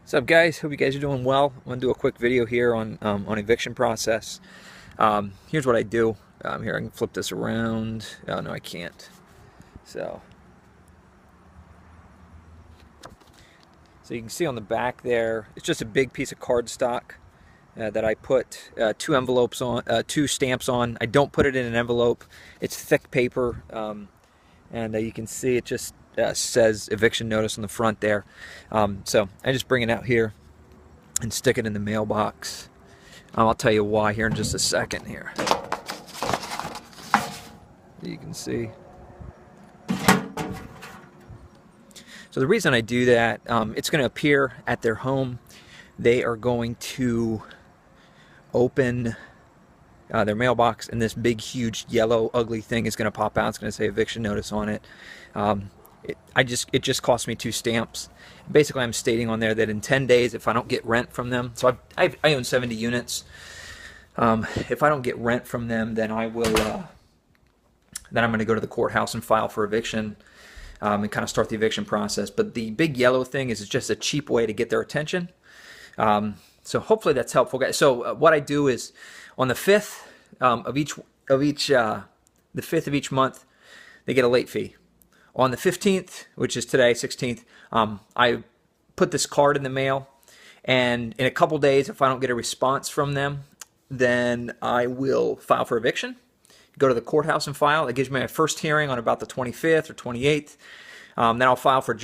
What's up, guys? Hope you guys are doing well. I'm gonna do a quick video here on eviction process. Here's what I do. Here, I can flip this around. Oh no, I can't. So you can see on the back there, it's just a big piece of cardstock that I put two stamps on. I don't put it in an envelope. It's thick paper, and you can see it just says eviction notice on the front there. So I just bring it out here and stick it in the mailbox. I'll tell you why here in just a second here. You can see. So the reason I do that, it's going to appear at their home. They are going to open their mailbox, and this big, huge, yellow, ugly thing is going to pop out. It's going to say eviction notice on it. It just cost me 2 stamps. Basically, I'm stating on there that in 10 days, if I don't get rent from them, so I own 70 units. If I don't get rent from them, then I will. Then I'm going to go to the courthouse and file for eviction. And kind of start the eviction process. But the big yellow thing is just a cheap way to get their attention. So hopefully that's helpful, guys. So what I do is on the 5th of each month, they get a late fee. On the 15th, which is today, 16th, I put this card in the mail, and in a couple days, if I don't get a response from them, then I will file for eviction. Go to the courthouse and file. It gives me my first hearing on about the 25th or 28th. Then I'll file for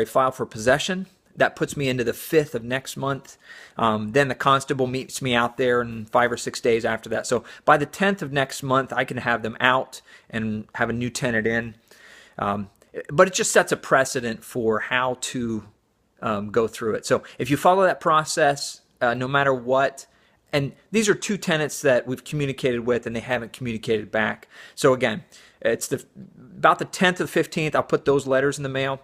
file for possession. That puts me into the 5th of next month. Then the constable meets me out there in 5 or 6 days after that. So by the 10th of next month, I can have them out and have a new tenant in. But it just sets a precedent for how to go through it. So if you follow that process, no matter what, and these are 2 tenants that we've communicated with and they haven't communicated back. So again, it's about the 10th or 15th, I'll put those letters in the mail.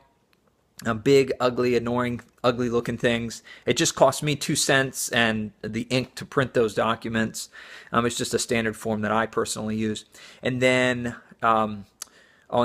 Big, ugly, annoying, ugly looking things. It just costs me 2 cents and the ink to print those documents. It's just a standard form that I personally use. And then on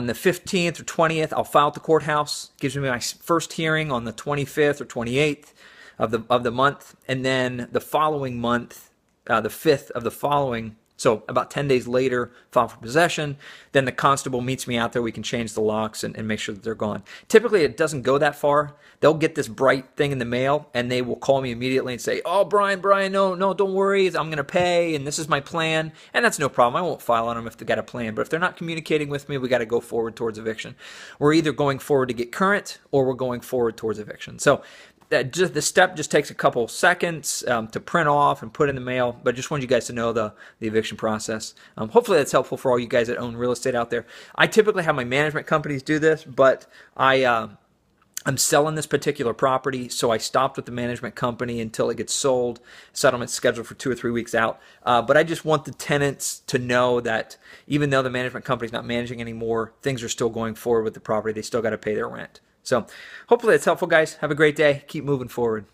the 15th or 20th, I'll file at the courthouse. It gives me my first hearing on the 25th or 28th of the month, and then the following month, the 5th of the following, so about 10 days later, file for possession. Then the constable meets me out there. We can change the locks and make sure that they're gone. Typically, it doesn't go that far. They'll get this bright thing in the mail, and they will call me immediately and say, "Oh, Brian, no, don't worry. I'm going to pay, and this is my plan." And that's no problem. I won't file on them if they've got a plan. But if they're not communicating with me, we got to go forward towards eviction. We're either going forward to get current, or we're going forward towards eviction. So the step just takes a couple seconds to print off and put in the mail, but I just wanted you guys to know the eviction process. Hopefully that's helpful for all you guys that own real estate out there. I typically have my management companies do this, but I'm selling this particular property, so I stopped with the management company until it gets sold. Settlement's scheduled for 2 or 3 weeks out. But I just want the tenants to know that even though the management company's not managing anymore, things are still going forward with the property. They still got to pay their rent. So hopefully that's helpful, guys. Have a great day. Keep moving forward.